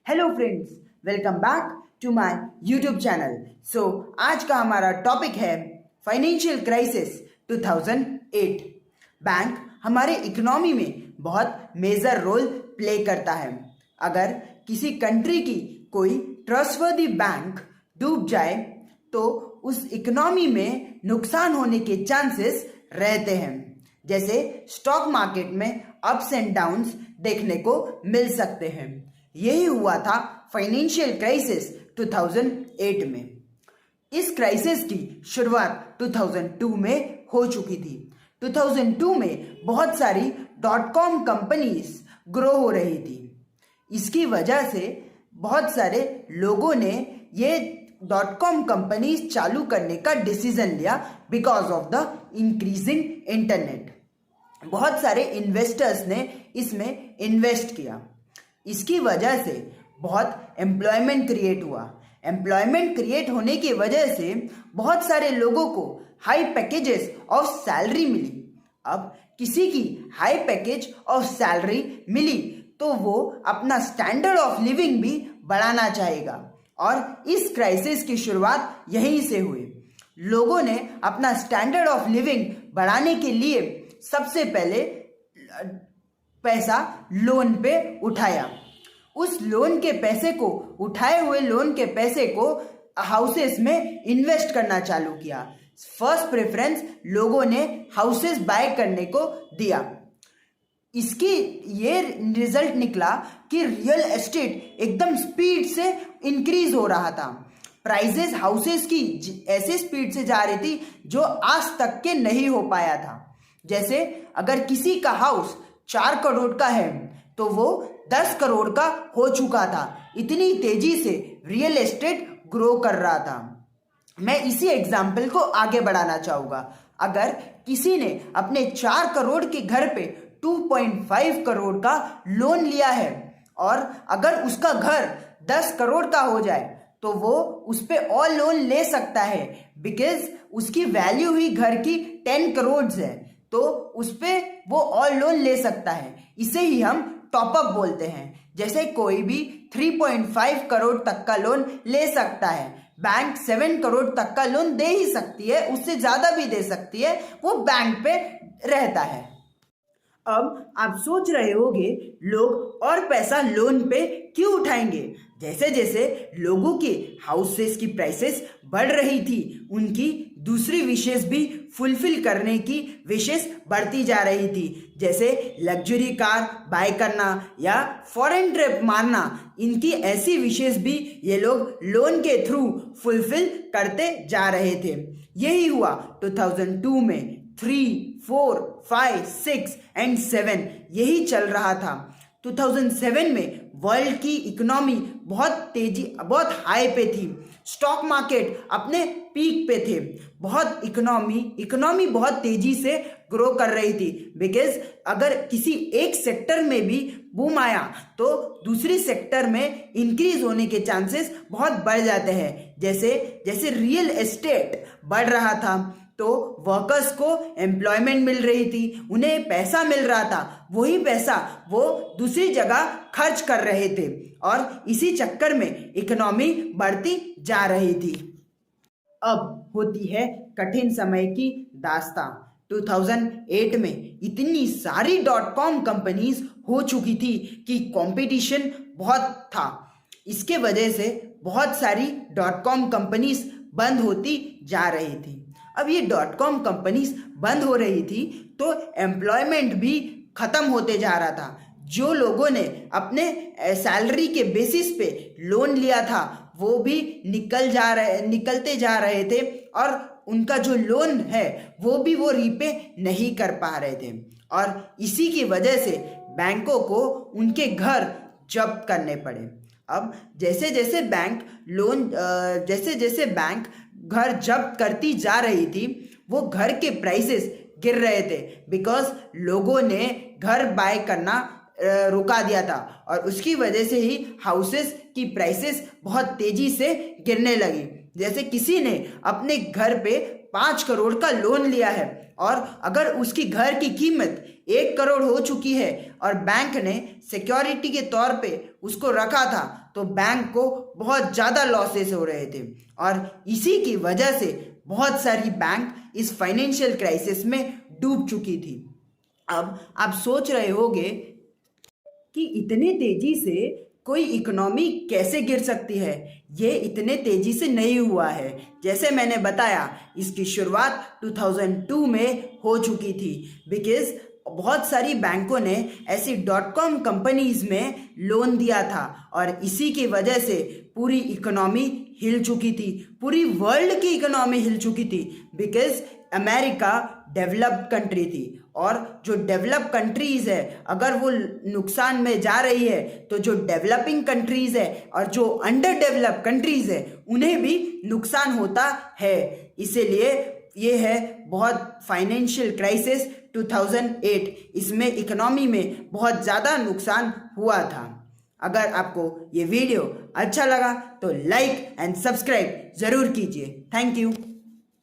Hello friends, welcome back to my YouTube channel. आज का हमारा टॉपिक है फाइनेंशियल क्राइसिस 2008। बैंक हमारे इकोनॉमी में बहुत मेजर रोल प्ले करता है। अगर किसी कंट्री की कोई ट्रस्टवर्दी बैंक डूब जाए तो उस इकोनॉमी में नुकसान होने के चांसेस रहते हैं। जैसे स्टॉक मार्केट में अप्स एंड डाउन्स देखने को मिल सकते हैं। यही हुआ था फाइनेंशियल क्राइसिस 2008 में। इस क्राइसिस की शुरुआत 2002 में हो चुकी थी। 2002 में बहुत सारी .com कंपनीज ग्रो हो रही थी। इसकी वजह से बहुत सारे लोगों ने ये .com कंपनीज चालू करने का डिसीजन लिया because of the increasing internet. बहुत सारे इन्वेस्टर्स ने इसमें इन्वेस्ट किया। इसकी वजह से बहुत एम्प्लॉयमेंट क्रिएट हुआ। एम्प्लॉयमेंट क्रिएट होने की वजह से बहुत सारे लोगों को हाई पैकेजेस ऑफ सैलरी मिली। अब किसी की हाई पैकेज ऑफ सैलरी मिली तो वो अपना स्टैंडर्ड ऑफ लिविंग भी बढ़ाना चाहेगा और इस क्राइसिस की शुरुआत यहीं से हुई। लोगों ने अपना स्टैंडर्ड ऑफ लिविंग बढ़ाने के लिए सबसे पहले पैसा लोन पे उठाया। उस लोन के पैसे को, उठाए हुए लोन के पैसे को हाउसेस में इन्वेस्ट करना चालू किया। फर्स्ट प्रेफरेंस लोगों ने हाउसेस बाय करने को दिया। इसकी ये रिजल्ट निकला कि रियल एस्टेट एकदम स्पीड से इंक्रीज हो रहा था। प्राइजेस हाउसेस की ऐसे स्पीड से जा रही थी जो आज तक के नहीं हो पाया था। जैसे अगर किसी का हाउस 4 करोड़ का है तो वो 10 करोड़ का हो चुका था। इतनी तेजी से रियल एस्टेट ग्रो कर रहा था। मैं इसी एग्जाम्पल को आगे बढ़ाना चाहूँगा। अगर किसी ने अपने 4 करोड़ के घर पे 2.5 करोड़ का लोन लिया है और अगर उसका घर 10 करोड़ का हो जाए तो वो उस पर और लोन ले सकता है बिकॉज उसकी वैल्यू ही घर की 10 करोड़ है, तो उस पर वो और लोन ले सकता है। इसे ही हम टॉपअप बोलते हैं। जैसे कोई भी 3.5 करोड़ तक का लोन ले सकता है। बैंक 7 करोड़ तक का लोन दे ही सकती है, उससे ज्यादा भी दे सकती है, वो बैंक पे रहता है। अब आप सोच रहे होंगे लोग और पैसा लोन पे क्यों उठाएंगे। जैसे जैसे लोगों के हाउसेस की प्राइसेस बढ़ रही थी, उनकी दूसरी विशेष भी फुलफिल करने की विशेष बढ़ती जा रही थी। जैसे लग्जरी कार बाय करना या फॉरेन ट्रिप मारना, इनकी ऐसी विशेष भी ये लोग लोन के थ्रू फुलफिल करते जा रहे थे। यही हुआ 2002 में। 3, 4, 5, 6 एंड 7 यही चल रहा था। 2007 में वर्ल्ड की इकोनॉमी बहुत हाई पे थी। स्टॉक मार्केट अपने पीक पे थे। बहुत इकोनॉमी बहुत तेजी से ग्रो कर रही थी बिकॉज अगर किसी एक सेक्टर में भी बूम आया तो दूसरी सेक्टर में इंक्रीज होने के चांसेस बहुत बढ़ जाते हैं। जैसे रियल एस्टेट बढ़ रहा था तो वर्कर्स को एम्प्लॉयमेंट मिल रही थी, उन्हें पैसा मिल रहा था। वही पैसा वो दूसरी जगह खर्च कर रहे थे और इसी चक्कर में इकोनॉमी बढ़ती जा रही थी। अब होती है कठिन समय की दास्तां। 2008 में इतनी सारी .com कंपनीज हो चुकी थी कि कंपटीशन बहुत था। इसके वजह से बहुत सारी .com कंपनीज बंद होती जा रही थी। अब ये .com कंपनीज बंद हो रही थी तो एम्प्लॉयमेंट भी खत्म होते जा रहा था। जो लोगों ने अपने सैलरी के बेसिस पे लोन लिया था वो भी निकलते जा रहे थे और उनका जो लोन है वो रीपे नहीं कर पा रहे थे और इसी की वजह से बैंकों को उनके घर जब्त करने पड़े। अब जैसे जैसे बैंक घर जब्त करती जा रही थी वो घर के प्राइसेस गिर रहे थे बिकॉज लोगों ने घर बाय करना रुका दिया था और उसकी वजह से ही हाउसेस की प्राइसेस बहुत तेजी से गिरने लगी। जैसे किसी ने अपने घर पे 5 करोड़ का लोन लिया है और अगर उसकी घर की कीमत 1 करोड़ हो चुकी है और बैंक ने सिक्योरिटी के तौर पे उसको रखा था, तो बैंक को बहुत ज़्यादा लॉसेस हो रहे थे और इसी की वजह से बहुत सारी बैंक इस फाइनेंशियल क्राइसिस में डूब चुकी थी। अब आप सोच रहे होंगे कि इतने तेजी से कोई इकोनॉमी कैसे गिर सकती है। ये इतने तेजी से नहीं हुआ है। जैसे मैंने बताया, इसकी शुरुआत 2002 में हो चुकी थी, बिकॉज बहुत सारी बैंकों ने ऐसी .com कंपनीज में लोन दिया था और इसी की वजह से पूरी इकोनॉमी हिल चुकी थी, पूरी वर्ल्ड की इकोनॉमी हिल चुकी थी, बिकॉज अमेरिका डेवलप्ड कंट्री थी और जो डेवलप कंट्रीज़ है अगर वो नुकसान में जा रही है तो जो डेवलपिंग कंट्रीज़ है और जो अंडर डेवलप कंट्रीज़ है उन्हें भी नुकसान होता है। इसीलिए ये है बहुत फाइनेंशियल क्राइसिस 2008। इसमें इकोनॉमी में बहुत ज़्यादा नुकसान हुआ था। अगर आपको ये वीडियो अच्छा लगा तो लाइक एंड सब्सक्राइब ज़रूर कीजिए। Thank you.